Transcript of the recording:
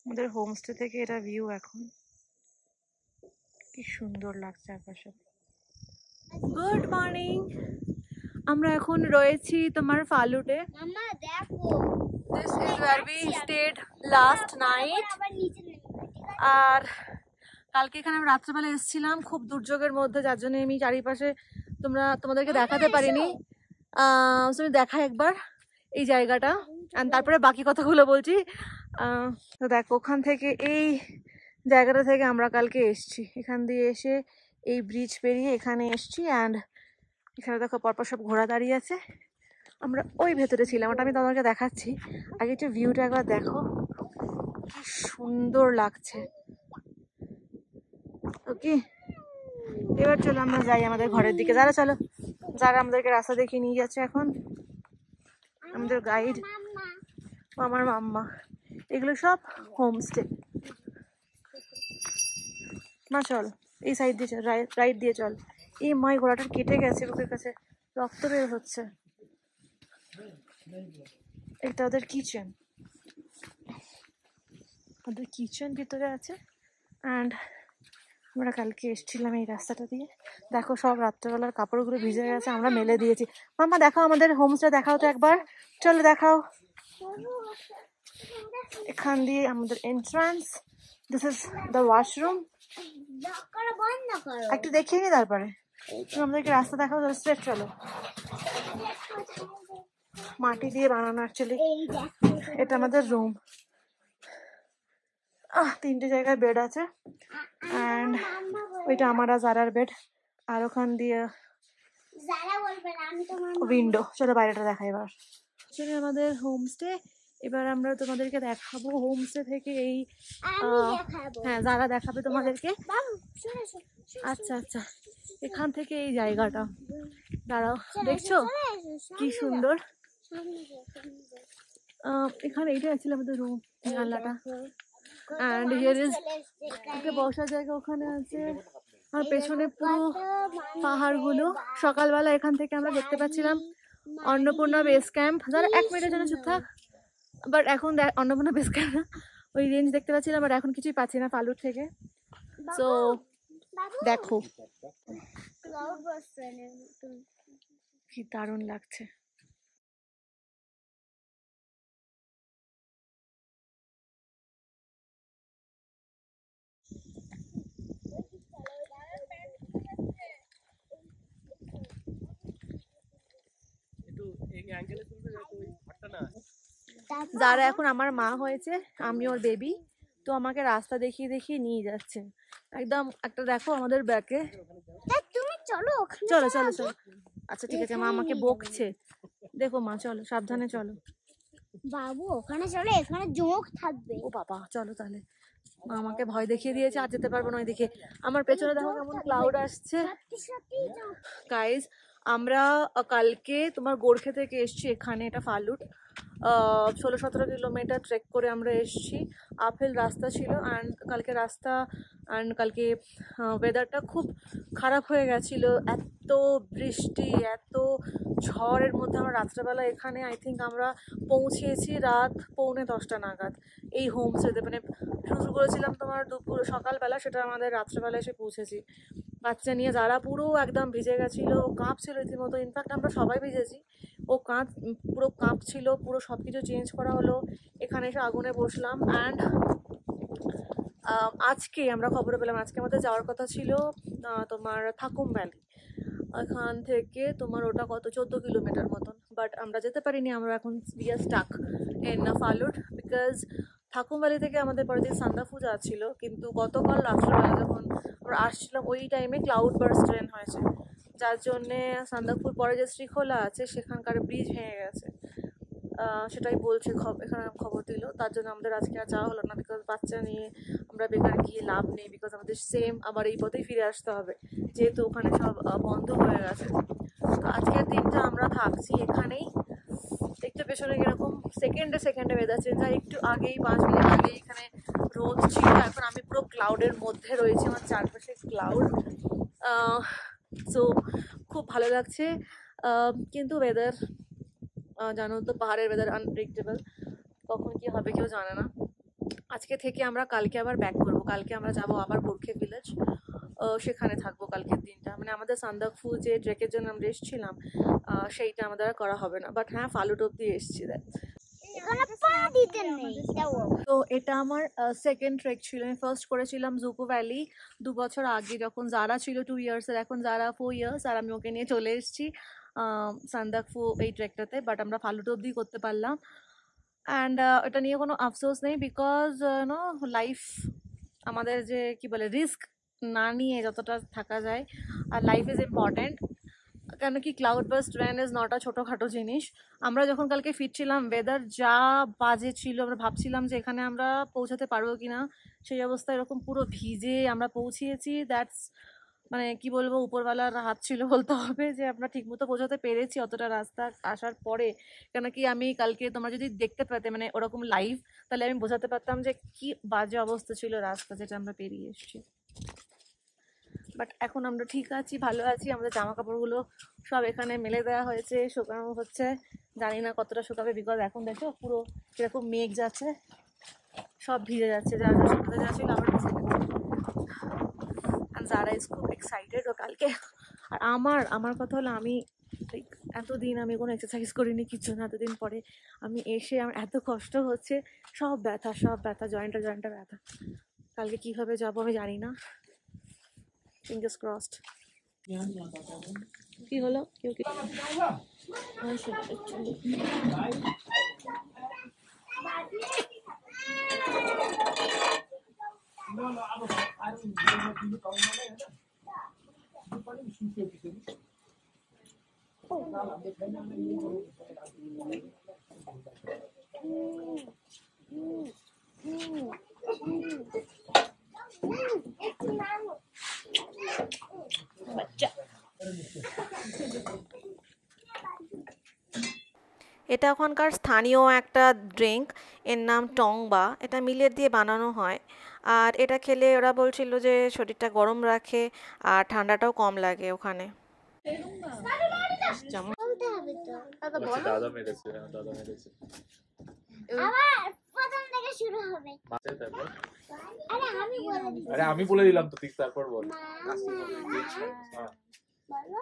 আমাদের হোমস্টে থেকে এটা ভিউ এখন কি সুন্দর লাগছে আকাশে। গুড মর্নিং, আমরা এখন রয়েছি তোমার ফালুটে। This is where we stayed last night. আর কালকে এখানে আমি রাত্রেবেলা এসেছিলাম খুব দুর্যোগের মধ্যে, যার জন্য আমি চারিপাশে তোমাদেরকে দেখাতে পারিনি। তুমি দেখা একবার এই জায়গাটা, আর তারপরে বাকি কথাগুলো বলছি। তো দেখো ওখান থেকে এই জায়গাটা থেকে আমরা কালকে এসছি, এখান দিয়ে এসে এই ব্রিজ পেরিয়ে এখানে এসছি। অ্যান্ড এখানে দেখো পরপর সব ঘোড়া দাঁড়িয়ে আছে, আমরা ওই ভেতরে ছিলাম, ওটা আমি তোমাদেরকে দেখাচ্ছি। আগে একটু ভিউটা একবার দেখো, কি সুন্দর লাগছে। ওকে, এবার চলো আমরা যাই আমাদের ঘরের দিকে। চলো, যারা আমাদেরকে রাস্তা দেখিয়ে নিয়ে যাচ্ছে এখন, আমাদের গাইড আমার মাম্মা। এগুলো সব হোমস্টে। মা চল এই সাইড দিয়ে চল, রাইট দিয়ে চল। এই মাই ঘোড়াটা কেটে গেছে, বুকের কাছে রক্ত বের হচ্ছে। এটা ওদের কিচেন, ওদের কিচেন ভিতরে আছে। অ্যান্ড আমরা কালকে এসেছিলাম এই রাস্তাটা দিয়ে। দেখো সব রাত্রেবেলার কাপড়গুলো ভিজে গেছে, আমরা মেলে দিয়েছি। মাম্মা দেখাও আমাদের হোমস্টে, দেখাও তো একবার, চলো দেখাও। এখান দিয়ে আমাদের entrance, this is the washroom. একটু দেখিয়ে নি তারপরে তুমি আমাদেরকে রাস্তা দেখাও। স্ট্রেট চলো, মাটি দিয়ে বানানো অ্যাকচুয়ালি। এটা আমাদের রুম, তিনটে জায়গায় বেড আছে। অ্যান্ড ওইটা আমার আর জারার বেড। আর ওখান দিয়ে উইন্ডো। চলো বাইরেটা দেখাই এবার। আমাদের হোমস্টে, এবার আমরা তোমাদেরকে দেখাবো হোমস্টে থেকে এই। হ্যাঁ, যারা দেখাবে তোমাদেরকে। আচ্ছা আচ্ছা, এখান থেকে এই জায়গাটা দাঁড়াও, দেখছো কি সুন্দর। এখানে এইটা ছিল আমাদের রুম, জানলাটা। অ্যান্ড হিয়ার ইজ বসার জায়গা, ওখানে আছে। আর পেছনে পুরো পাহাড়গুলো। সকালবেলা এখান থেকে আমরা দেখতে পাচ্ছিলাম অন্নপূর্ণা বেস ক্যাম্প। যারা 1 মিনিটের জন্য চুপ থাক। বাট এখন অন্নপূর্ণা বেস ক্যাম্প না, ওই রেঞ্জ দেখতে পাচ্ছিলাম। বাট এখন কিছুই পাচ্ছি না ফালুট থেকে। সো দেখো কি দারুণ লাগছে। যারা এখন আমার মা হয়েছে, আমি ওর বেবি, তো আমাকে রাস্তা দেখিয়ে দেখিয়ে নিয়ে যাচ্ছে একদম। একটা দেখো আমাদের ব্যাকে, চলো চলো চলো। আচ্ছা ঠিক আছে, মা আমাকে বকছে, দেখো মা, চলো সাবধানে চলো বাবু, ওখানে চলো, এখানে জোক থাকবে। ও বাবা, চলো তাহলে। মা আমাকে ভয় দেখিয়ে দিয়েছে, আর যেতে পারবো না ওইদিকে। আমার পেছনে দেখো কেমন ক্লাউড আসছে। গাইজ, আমরা কালকে তোমার গোর্খে থেকে এসছি এখানে, এটা ফালুট। 16-17 কিলোমিটার ট্রেক করে আমরা এসছি। আপহিল রাস্তা ছিল। অ্যান্ড কালকে রাস্তা অ্যান্ড কালকে ওয়েদারটা খুব খারাপ হয়ে গেছিলো। এত বৃষ্টি, এত ঝড়ের মধ্যে আমরা রাত্রেবেলা এখানে আই থিঙ্ক আমরা পৌঁছেছি রাত 9:45 নাগাদ এই হোমস্টেতে। মানে শুরু করেছিলাম তোমার সকালবেলা, সেটা আমাদের রাত্রেবেলা এসে পৌঁছেছি। বাচ্চা নিয়ে যারা পুরো একদম ভিজে গেছিলো, কাঁপছিল রীতিমতো। ইনফ্যাক্ট আমরা সবাই ভিজেছি। ও পুরো কাঁপছিল, পুরো সব কিছু চেঞ্জ করা হলো। এখানে এসে আগুনে বসলাম। অ্যান্ড আজকে আমরা খবর পেলাম আজকে আমাদের যাওয়ার কথা ছিল তোমার থাকুম ভ্যালি। এখান থেকে তোমার ওটা কত 14 কিলোমিটার মতন, বাট আমরা যেতে পারিনি। আমরা এখন we are stuck in Phalut because Thakum valley থেকে আমাদের পরের দিন সান্দাফুজা ছিল। কিন্তু গতকাল রাত্রেবেলা যখন আমরা আসছিলাম ওই টাইমে ক্লাউড বার্স্ট ট্রেন হয়েছে, যার জন্যে সান্দাকফুর পরে যে শ্রীখোলা আছে সেখানকার ব্রিজ ভেঙে গেছে। সেটাই বলছে, এখানে খবর দিল। তার জন্য আমাদের আজকে আর যাওয়া হলো না, বিকজ বাচ্চা নিয়ে আমরা বেকার গিয়ে লাভ নেই। বিকজ আমাদের সেম আবার এই পথেই ফিরে আসতে হবে, যেহেতু ওখানে সব বন্ধ হয়ে গেছে। তো আজকের দিনটা আমরা থাকছি এখানেই। একটু পেছনে এরকম সেকেন্ডে ওয়েদার চেঞ্জ হয়। একটু আগেই 5 মিনিট আগেই এখানে রোদ ছিল, এখন আমি পুরো ক্লাউডের মধ্যে রয়েছি, আমার চারপাশে ক্লাউড। সো খুব ভালো লাগছে। কিন্তু ওয়েদার জানো তো পাহাড়ের ওয়েদার আনপ্রেডিক্টেবল, কখন কি হবে কেউ জানে না। আজকে থেকে আমরা কালকে আবার ব্যাক করব, কালকে আমরা যাব আবার বোরখে ভিলেজ, সেখানে থাকবো কালকের দিনটা। মানে আমাদের সান্দাকফু যে ট্রেকের জন্য আমরা এসেছিলাম সেইটা আমাদের আর করা হবে না, বাট হ্যাঁ ফালুট অব্দি এসেছি। তো এটা আমার সেকেন্ড ট্রেক ছিল। আমি ফার্স্ট করেছিলাম জুকো ভ্যালি 2 বছর আগে, যখন যারা ছিল 2 ইয়ার্সের, এখন যারা 4 ইয়ার্স, আর আমি ওকে নিয়ে চলে এসেছি সান্দাকফু এই ট্রেকটাতে। বাট আমরা ফালুট অব্দি করতে পারলাম, অ্যান্ড এটা নিয়ে কোনো আফসোস নেই, বিকজ নো লাইফ, আমাদের যে কি বলে রিস্ক না নিয়ে যতটা থাকা যায়, আর লাইফ ইজ ইম্পর্ট্যান্ট। কেন কি ক্লাউড বাস্ট ভ্যান ইজ নট আ ছোটোখাটো জিনিস। আমরা যখন কালকে ফিরছিলাম ওয়েদার যা বাজে ছিল, আমরা ভাবছিলাম যে এখানে আমরা পৌঁছাতে পারবো কিনা, সেই অবস্থায় এরকম পুরো ভিজে আমরা পৌঁছিয়েছি। দ্যাটস মানে কি বলবো, উপরওয়ালার হাত ছিল বলতে হবে যে আমরা ঠিকমতো পৌঁছাতে পেরেছি অতটা রাস্তা আসার পরে। কেন কি আমি কালকে তোমরা যদি দেখতে পেতে মানে ওরকম লাইভ, তাহলে আমি বোঝাতে পারতাম যে কি বাজে অবস্থা ছিল রাস্তা যেটা আমরা পেরিয়ে এসেছি। বাট এখন আমরা ঠিক আছি, ভালো আছি। আমাদের জামা কাপড়গুলো সব এখানে মেলে দেওয়া হয়েছে, শুকানো হচ্ছে। জানি না কতটা শুকাবে, বিকজ এখন দেখো পুরো কিরকম মেঘ যাচ্ছে, সব ভিজে যাচ্ছে, যা যা শুকাতে যা ছিল আবার ভিজে যাচ্ছে। যারা ইজ খুব এক্সাইটেড ও কালকে। আর আমার কথা হলো, আমি এতদিন আমি কোনো এক্সারসাইজ করিনি, কিছু না। এতদিন পরে আমি এসে আমার এত কষ্ট হচ্ছে, সব ব্যথা, জয়েন্টে ব্যথা। কালকে কীভাবে যাবো আমি জানি না, ফিঙ্গার্স ক্রসড। কি হলো কেউ কি বাচ্চা। এটা ওখানকার স্থানীয় একটা ড্রিঙ্ক, এর নাম টংবা। এটা মিলেট দিয়ে বানানো হয়, আর এটা খেলে ওরা বলছিল যে শরীরটা গরম রাখে আর ঠান্ডাটাও কম লাগে ওখানে। দাদা মেরেছে, দাদা মেরেছে। আরে আমি বলে দিলাম তো, ঠিক তারপর বল।